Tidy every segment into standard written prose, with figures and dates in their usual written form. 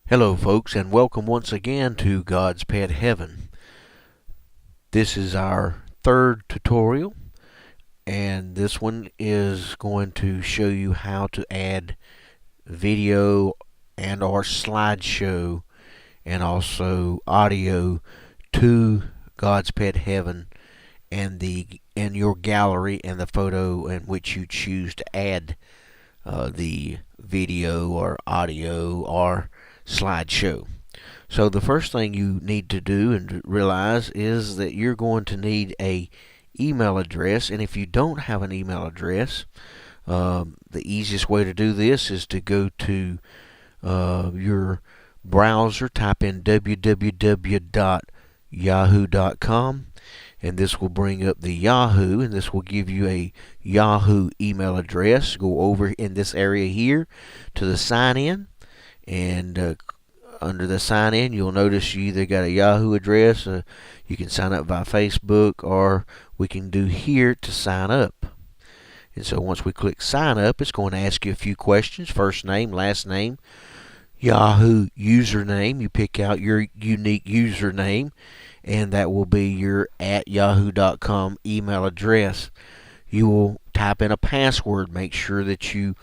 Hello folks, and welcome once again to God's Pet Heaven. This is our third tutorial, and this one is going to show you how to add video and or slideshow and also audio to God's Pet Heaven and your gallery and the photo in which you choose to add the video or audio or slideshow. So the first thing you need to do and realize is that you're going to need a email address, and if you don't have an email address, the easiest way to do this is to go to your browser, type in www.yahoo.com, and this will bring up the Yahoo, and this will give you a Yahoo email address. Go over in this area here to the sign in, and under the sign in you'll notice you either got a Yahoo address, you can sign up via Facebook, or we can do here to sign up. And so once we click sign up, it's going to ask you a few questions: first name, last name, Yahoo username. You pick out your unique username, and that will be your @yahoo.com email address. You will type in a password. Make sure that you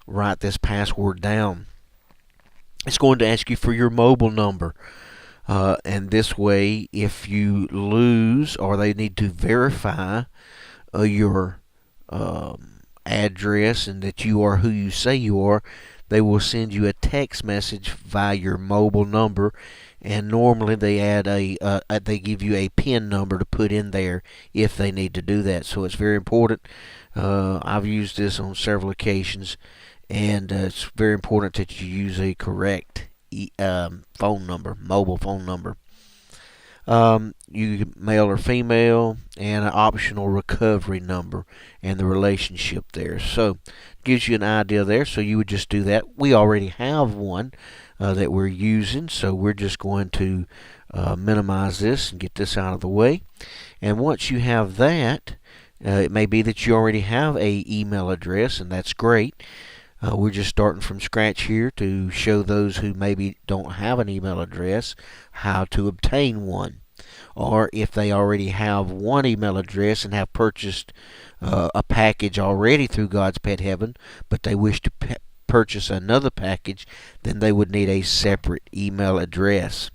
write this password down. It's going to ask you for your mobile number, and this way, if you lose or they need to verify your address and that you are who you say you are, they will send you a text message via your mobile number, and normally they they give you a PIN number to put in there if they need to do that. So it's very important. I've used this on several occasions, and it's very important that you use a correct phone number, mobile phone number. You male or female, and an optional recovery number and the relationship there. So it gives you an idea there. So you would just do that. We already have one that we're using, so we're just going to minimize this and get this out of the way. And once you have that, it may be that you already have a email address, and that's great. We're just starting from scratch here to show those who maybe don't have an email address how to obtain one. Or if they already have one email address and have purchased a package already through God's Pet Heaven, but they wish to purchase another package, then they would need a separate email address.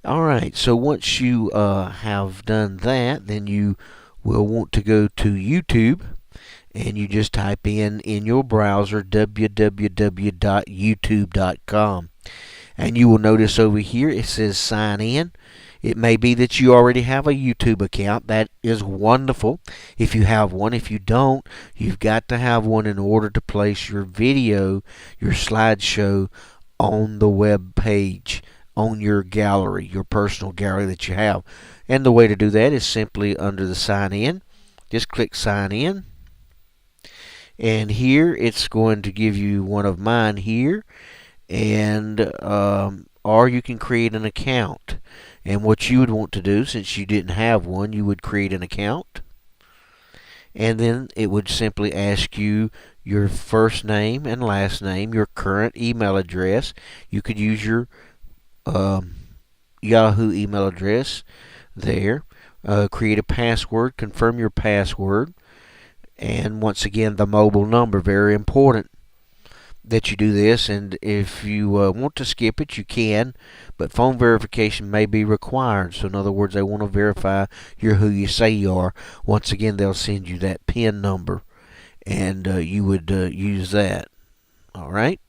Alright, so once you have done that, then you will want to go to YouTube, and you just type in your browser www.youtube.com, and you will notice over here it says sign in. It may be that you already have a YouTube account. That is wonderful if you have one. If you don't, you've got to have one in order to place your video, your slideshow, on the web page, on your gallery, your personal gallery that you have. And the way to do that is simply under the sign in. Just click sign in. And here it's going to give you one of mine here, and or you can create an account. And what you would want to do, since you didn't have one, you would create an account, and then it would simply ask you your first name and last name, your current email address. You could use your Yahoo email address there. Create a password, confirm your password, and once again the mobile number. Very important that you do this, and if you want to skip it, you can, but phone verification may be required. So in other words, they want to verify you're who you say you are. Once again, they'll send you that PIN number, and you would use that. Alright,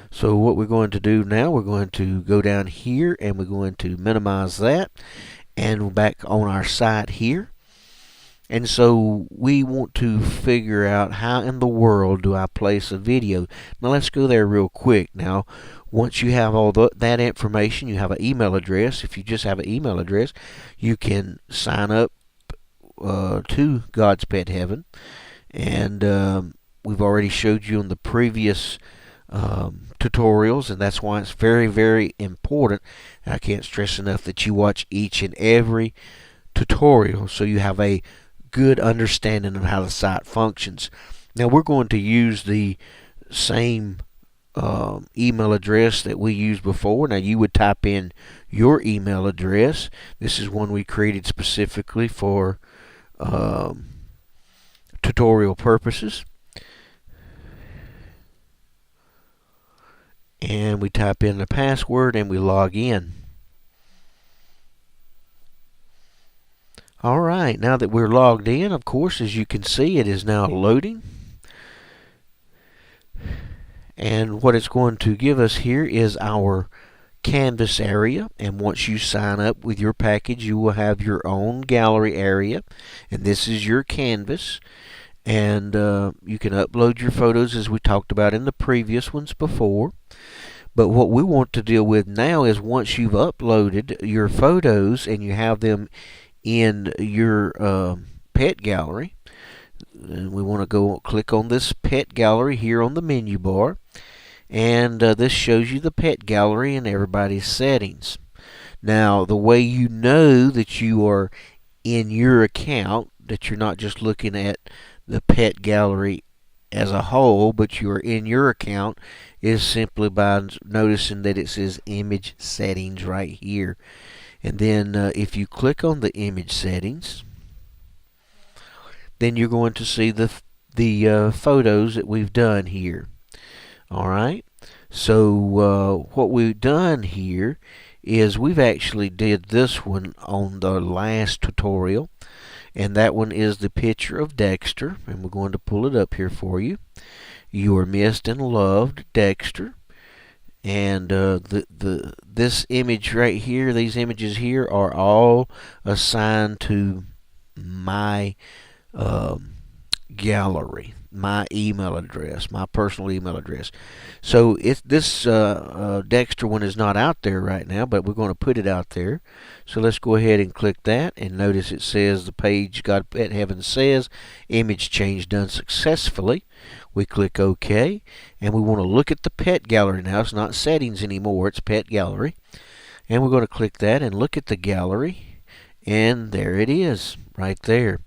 so what we're going to do now, we're going to go down here, and we're going to minimize that, and we're back on our site here. And so we want to figure out how in the world do I place a video. Now let's go there real quick. Now once you have all that information, you have an email address. If you just have an email address, you can sign up to God's Pet Heaven. And we've already showed you in the previous tutorials, and that's why it's very, very important. I can't stress enough that you watch each and every tutorial so you have a good understanding of how the site functions. Now we're going to use the same email address that we used before. Now you would type in your email address. This is one we created specifically for tutorial purposes. And we type in the password and we log in. Alright, now that we're logged in, of course, as you can see, it is now loading. And what it's going to give us here is our Canvas area. And once you sign up with your package, you will have your own gallery area. And this is your canvas. And you can upload your photos as we talked about in the previous ones before. But what we want to deal with now is once you've uploaded your photos and you have them in your pet gallery, and we want to go click on this pet gallery here on the menu bar, and this shows you the pet gallery and everybody's settings. Now the way you know that you are in your account, that you're not just looking at the pet gallery as a whole, but you are in your account, is simply by noticing that it says image settings right here. And then if you click on the image settings, then you're going to see the photos that we've done here. Alright, so what we've done here is we've actually did this one on the last tutorial, and that one is the picture of Dexter, and we're going to pull it up here for you. You are missed and loved, Dexter. And this image right here, these images here are all assigned to my gallery, my email address, my personal email address. So this Dexter one is not out there right now, but we're going to put it out there. So let's go ahead and click that, and notice it says the page God Pet Heaven says image change done successfully. We click OK, and we want to look at the pet gallery now. It's not settings anymore, it's pet gallery. And we're going to click that and look at the gallery, and there it is right there.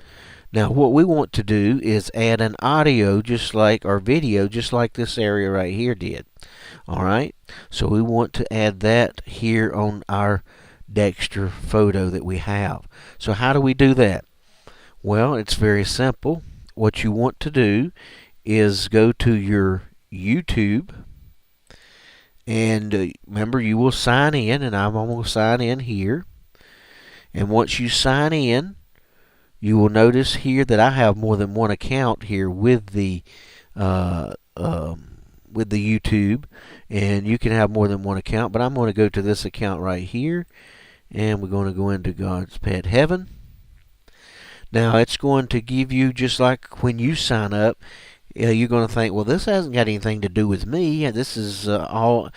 Now what we want to do is add an audio just like our video, just like this area right here did. Alright, so we want to add that here on our Dexter photo that we have. So how do we do that? Well, it's very simple. What you want to do is go to your YouTube, and remember, you will sign in, and I'm going to sign in here. And once you sign in, you will notice here that I have more than one account here with the YouTube, and you can have more than one account, but I'm going to go to this account right here, and we're going to go into God's Pet Heaven. Now it's going to give you, just like when you sign up, you're going to think, well, this hasn't got anything to do with me. This is all,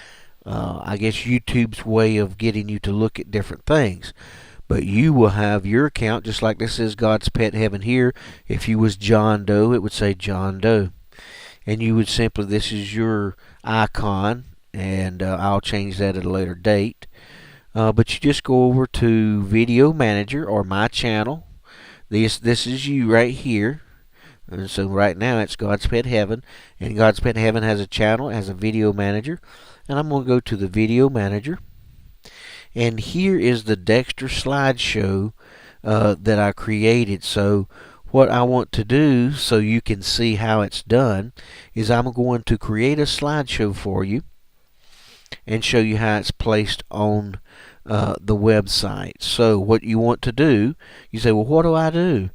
I guess, YouTube's way of getting you to look at different things. But you will have your account, just like this is God's Pet Heaven here. If you was John Doe, it would say John Doe. And you would simply, this is your icon, and I'll change that at a later date. But you just go over to Video Manager or My Channel. This is you right here. And so right now it's God's Pet Heaven, and God's Pet Heaven has a channel, has a video manager, and I'm going to go to the video manager, and here is the Dexter slideshow that I created. So what I want to do, so you can see how it's done, is I'm going to create a slideshow for you and show you how it's placed on the website. So what you want to do, you say, well, what do I do?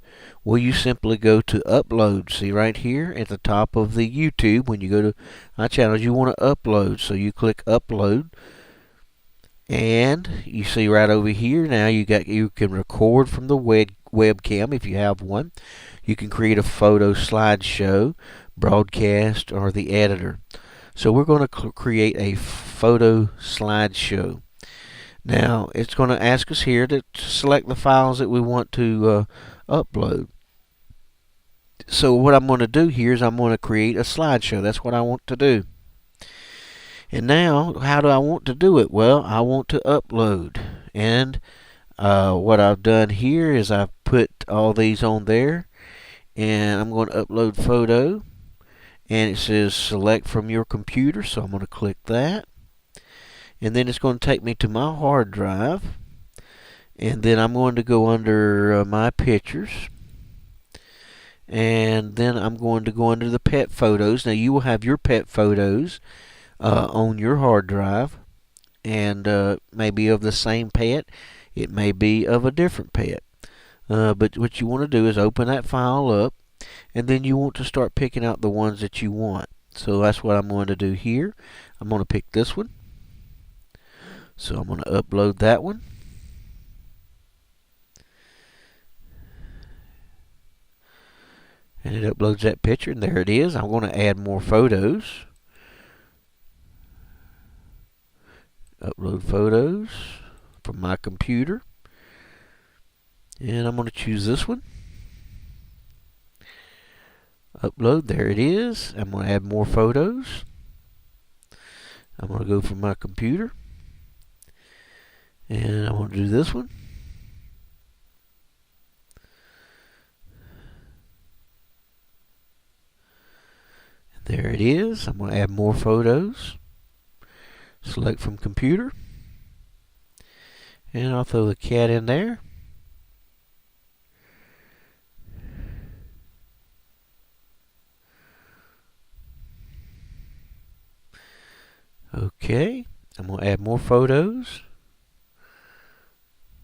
Well, you simply go to upload. See right here at the top of the YouTube, when you go to my channels, you want to upload. So you click upload, and you see right over here now you can record from the webcam if you have one. You can create a photo slideshow, broadcast, or the editor. So we're going to create a photo slideshow. Now it's going to ask us here to select the files that we want to upload. So what I'm going to do here is I'm going to create a slideshow. That's what I want to do. And now, how do I want to do it? Well, I want to upload. And what I've done here is I've put all these on there. And I'm going to upload photo. and it says select from your computer, so I'm going to click that, and then it's going to take me to my hard drive, and then I'm going to go under my pictures, and then I'm going to go under the pet photos. Now you will have your pet photos on your hard drive, and maybe of the same pet, it may be of a different pet. But what you want to do is open that file up, and then you want to start picking out the ones that you want. So that's what I'm going to do here. I'm going to pick this one. So I'm going to upload that one. And it uploads that picture, and there it is. I'm going to add more photos. Upload photos from my computer. And I'm going to choose this one. Upload, there it is. I'm going to add more photos. I'm going to go from my computer. And I'm going to do this one. There it is. I'm going to add more photos. Select from computer. And I'll throw the cat in there. Okay. I'm going to add more photos.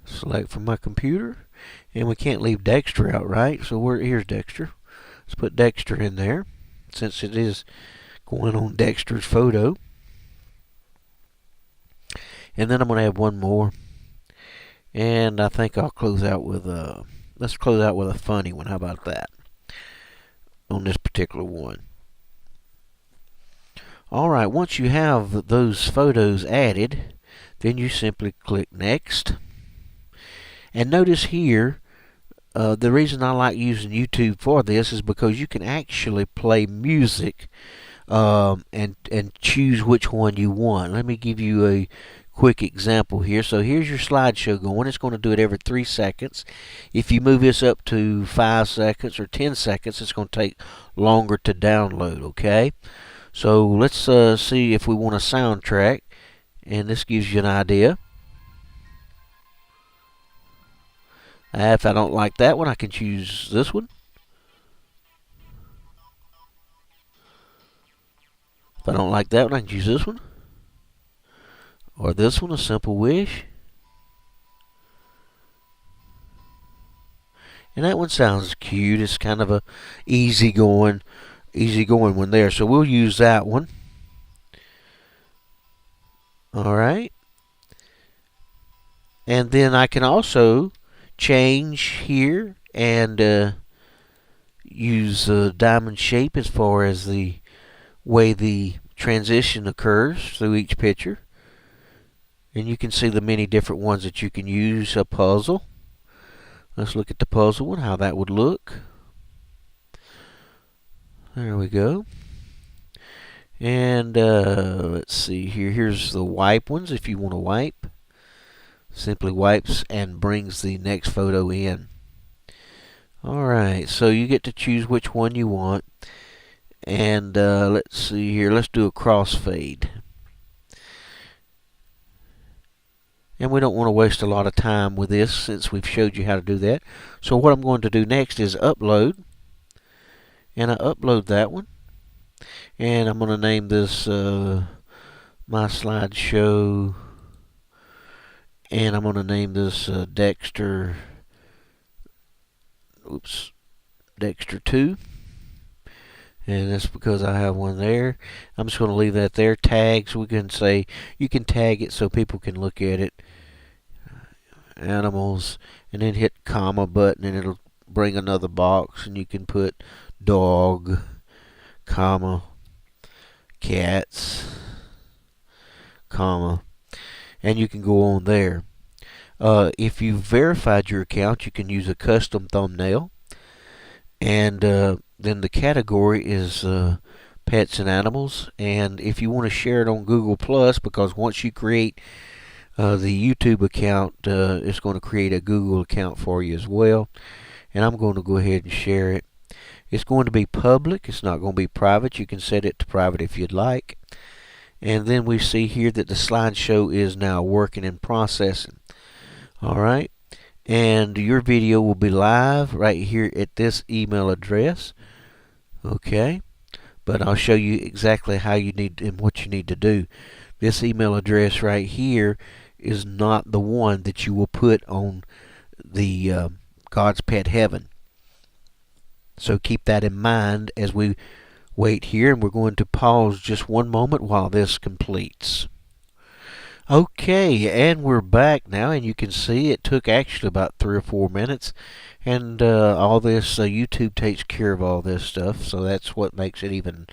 Select from my computer. And we can't leave Dexter out, right? So here's Dexter. Let's put Dexter in there, since it is going on Dexter's photo. And then I'm going to add one more. And I think I'll close out with let's close out with a funny one. How about that? On this particular one. Alright, once you have those photos added, then you simply click Next. And notice here, the reason I like using YouTube for this is because you can actually play music and choose which one you want. Let me give you a quick example here. So here's your slideshow going. It's going to do it every 3 seconds. If you move this up to 5 seconds or 10 seconds, it's going to take longer to download, okay? So let's see if we want a soundtrack, and this gives you an idea. If I don't like that one, I can choose this one. If I don't like that one, I can choose this one. Or this one, A Simple Wish. And that one sounds cute. It's kind of a easygoing one there. So we'll use that one. Alright. And then I can also change here and use diamond shape as far as the way the transition occurs through each picture. And you can see the many different ones that you can use. A puzzle. Let's look at the puzzle one, how that would look. There we go. And let's see here. Here's the wipe ones if you want to wipe. Simply wipes and brings the next photo in. Alright, so you get to choose which one you want. And let's see here. Let's do a crossfade. And we don't want to waste a lot of time with this since we've showed you how to do that. So what I'm going to do next is upload. And I upload that one. And I'm going to name this my slideshow. And I'm going to name this Dexter. Dexter 2. And that's because I have one there. I'm just going to leave that there. Tags, we can say, you can tag it so people can look at it. Animals, and then hit comma button, and it'll bring another box, and you can put dog, comma, cats, comma, and you can go on there. If you've verified your account, you can use a custom thumbnail, and then the category is pets and animals. And if you want to share it on Google Plus, because once you create the YouTube account, it's going to create a Google account for you as well. And I'm going to go ahead and share it. It's going to be public. It's not going to be private. You can set it to private if you'd like. And then we see here that the slideshow is now working and processing. Alright, and your video will be live right here at this email address. Okay, but I'll show you exactly how you need and what you need to do. This email address right here is not the one that you will put on the God's Pet Heaven. So keep that in mind as we wait here, and we're going to pause just one moment while this completes. Okay, and we're back now, and you can see it took actually about 3 or 4 minutes, and all this YouTube takes care of all this stuff, so that's what makes it even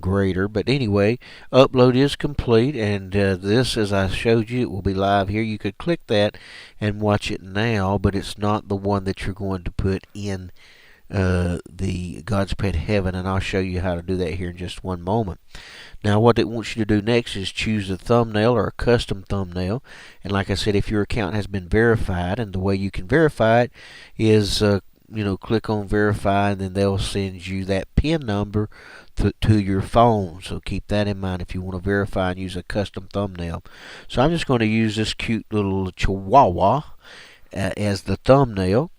greater. But anyway, upload is complete, and this, as I showed you, it will be live here. You could click that and watch it now, but it's not the one that you're going to put in the God's Pet Heaven, and I'll show you how to do that here in just one moment. Now what it wants you to do next is choose a thumbnail or a custom thumbnail, and like I said, if your account has been verified, and the way you can verify it is click on verify, and then they'll send you that PIN number to your phone. So keep that in mind if you want to verify and use a custom thumbnail. So I'm just going to use this cute little chihuahua as the thumbnail,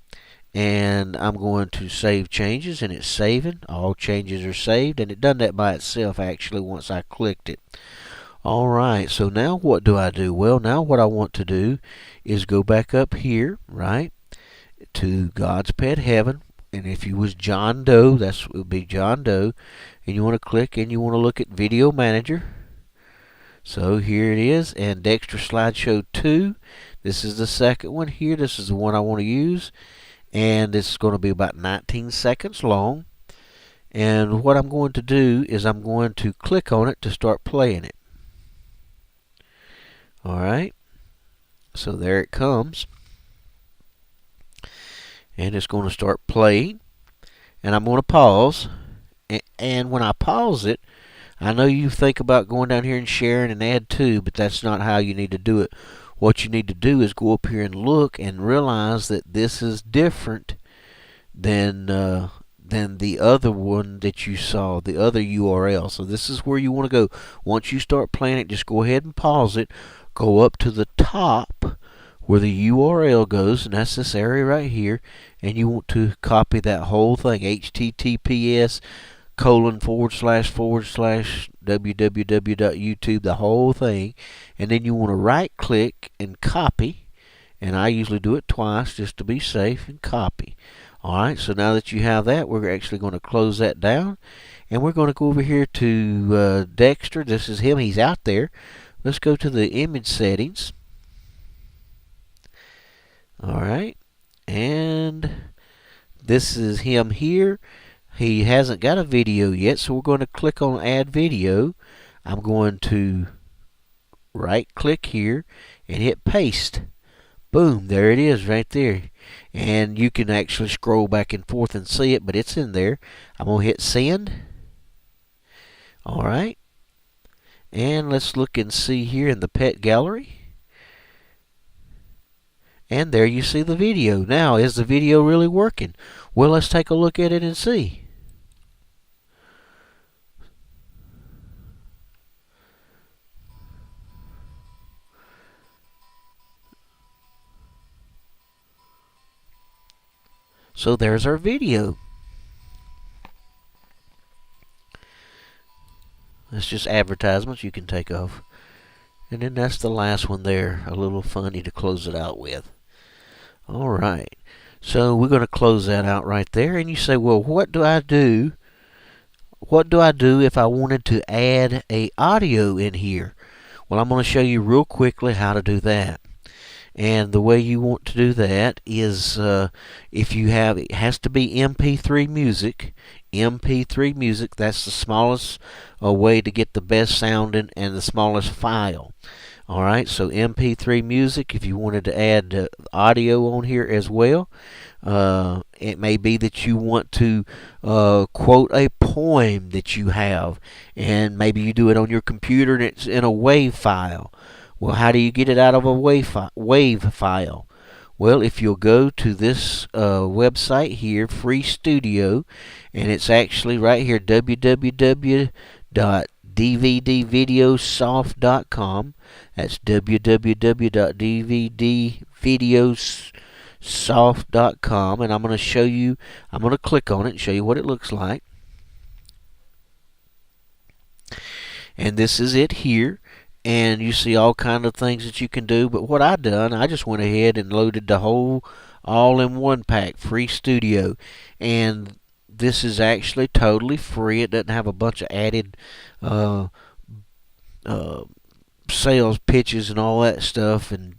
and I'm going to save changes, and it's saving. All changes are saved, and it done that by itself actually once I clicked it. Alright, so now what do I do? Well, now what I want to do is go back up here, right, to God's Pet Heaven, and if you was John Doe, that would be John Doe, and you want to click and you want to look at Video Manager. So here it is, and Dexter Slideshow 2. This is the second one here. This is the one I want to use, and it's going to be about 19 seconds long. And what I'm going to do is I'm going to click on it to start playing it. Alright, so there it comes, and it's going to start playing, and I'm going to pause, and when I pause it, I know you think about going down here and sharing and add to, but that's not how you need to do it. What you need to do is go up here and look and realize that this is different than the other one that you saw, the other URL. So this is where you want to go. Once you start playing it, just go ahead and pause it. Go up to the top where the URL goes, and that's this area right here, and you want to copy that whole thing, https://www.youtube, the whole thing, and then you want to right click and copy, and I usually do it twice just to be safe, and copy. Alright, so now that you have that, we're actually going to close that down, and we're going to go over here to Dexter. This is him, he's out there. Let's go to the image settings. Alright, and this is him here. He hasn't got a video yet, so we're going to click on add video. I'm going to right click here and hit paste. Boom, there it is right there. And you can actually scroll back and forth and see it, but it's in there. I'm going to hit send. Alright, and let's look and see here in the pet gallery. And there you see the video. Now, is the video really working? Well, let's take a look at it and see. So there's our video. That's just advertisements you can take off. And then that's the last one there. A little funny to close it out with. Alright, so we're going to close that out right there. And you say, well, what do I do? What do I do if I wanted to add a audio in here? Well, I'm going to show you real quickly how to do that. And the way you want to do that is if you have, it has to be MP3 music. MP3 music, that's the smallest way to get the best sounding and the smallest file. Alright, so MP3 music, if you wanted to add audio on here as well. It may be that you want to quote a poem that you have, and maybe you do it on your computer and it's in a WAV file. Well, how do you get it out of a WAV file? Well, if you'll go to this website here, Free Studio, and it's actually right here, www.dvdvideosoft.com. That's www.dvdvideosoft.com, and I'm going to show you, I'm going to click on it and show you what it looks like. And this is it here, and you see all kind of things that you can do. But what I done, I just went ahead and loaded the whole all-in-one pack, Free Studio, and this is actually totally free. It doesn't have a bunch of added sales pitches and all that stuff, and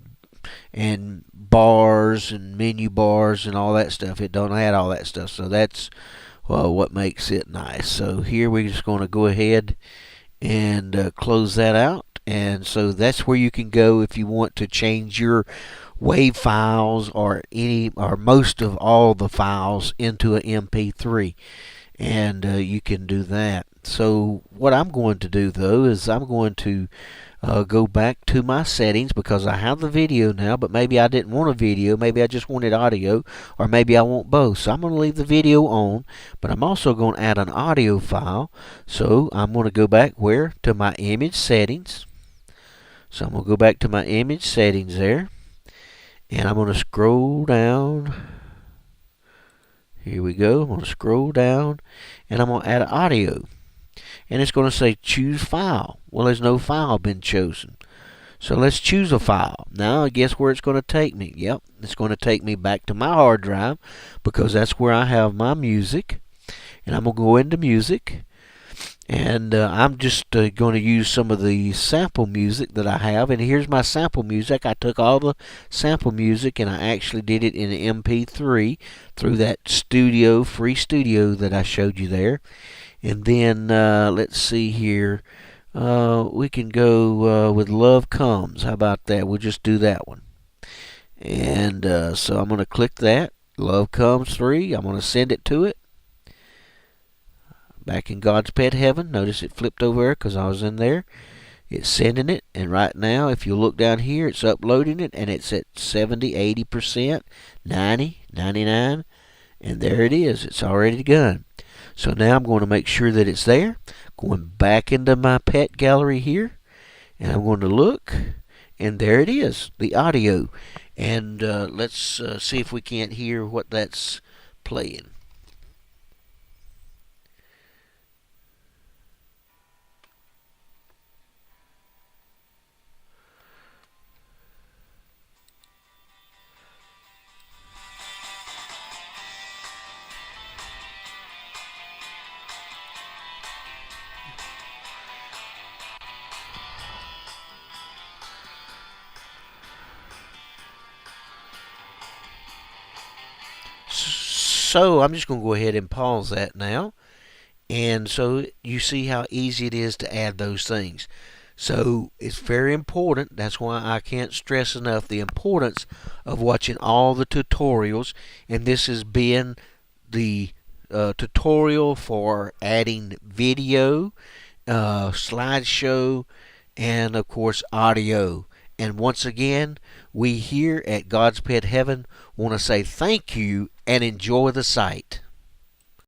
bars and menu bars and all that stuff. It don't add all that stuff, so that's what makes it nice. So here we're just going to go ahead and close that out. And so that's where you can go if you want to change your WAV files or any or most of all the files into an MP3, and you can do that. So what I'm going to do though is I'm going to go back to my settings, because I have the video now, but maybe I didn't want a video, maybe I just wanted audio, or maybe I want both. So I'm going to leave the video on, but I'm also going to add an audio file. So I'm going to go back where? To my image settings. So I'm going to go back to my image settings there, and I'm going to scroll down. Here we go. I'm going to scroll down, and I'm going to add audio. And it's going to say choose file. Well, there's no file been chosen. So let's choose a file. Now, guess where it's going to take me? Yep, it's going to take me back to my hard drive, because that's where I have my music. And I'm going to go into music. And I'm just going to use some of the sample music that I have. And here's my sample music. I took all the sample music and I actually did it in MP3 through that studio, Free Studio that I showed you there. And then let's see here. We can go with Love Comes. How about that? We'll just do that one. And so I'm going to click that. Love Comes 3. I'm going to send it to it. Back in God's Pet Heaven. Notice it flipped over there because I was in there. It's sending it. And right now, if you look down here, it's uploading it. And it's at 70, 80%, 90, 99. And there it is. It's already done. So now I'm going to make sure that it's there. Going back into my pet gallery here, and I'm going to look, and there it is, the audio. And let's see if we can't hear what that's playing. So I'm just going to go ahead and pause that now. And so you see how easy it is to add those things. So it's very important. That's why I can't stress enough the importance of watching all the tutorials. And this has been the tutorial for adding video, slideshow, and of course audio. And once again, we here at God's Pet Heaven want to say thank you and enjoy the site.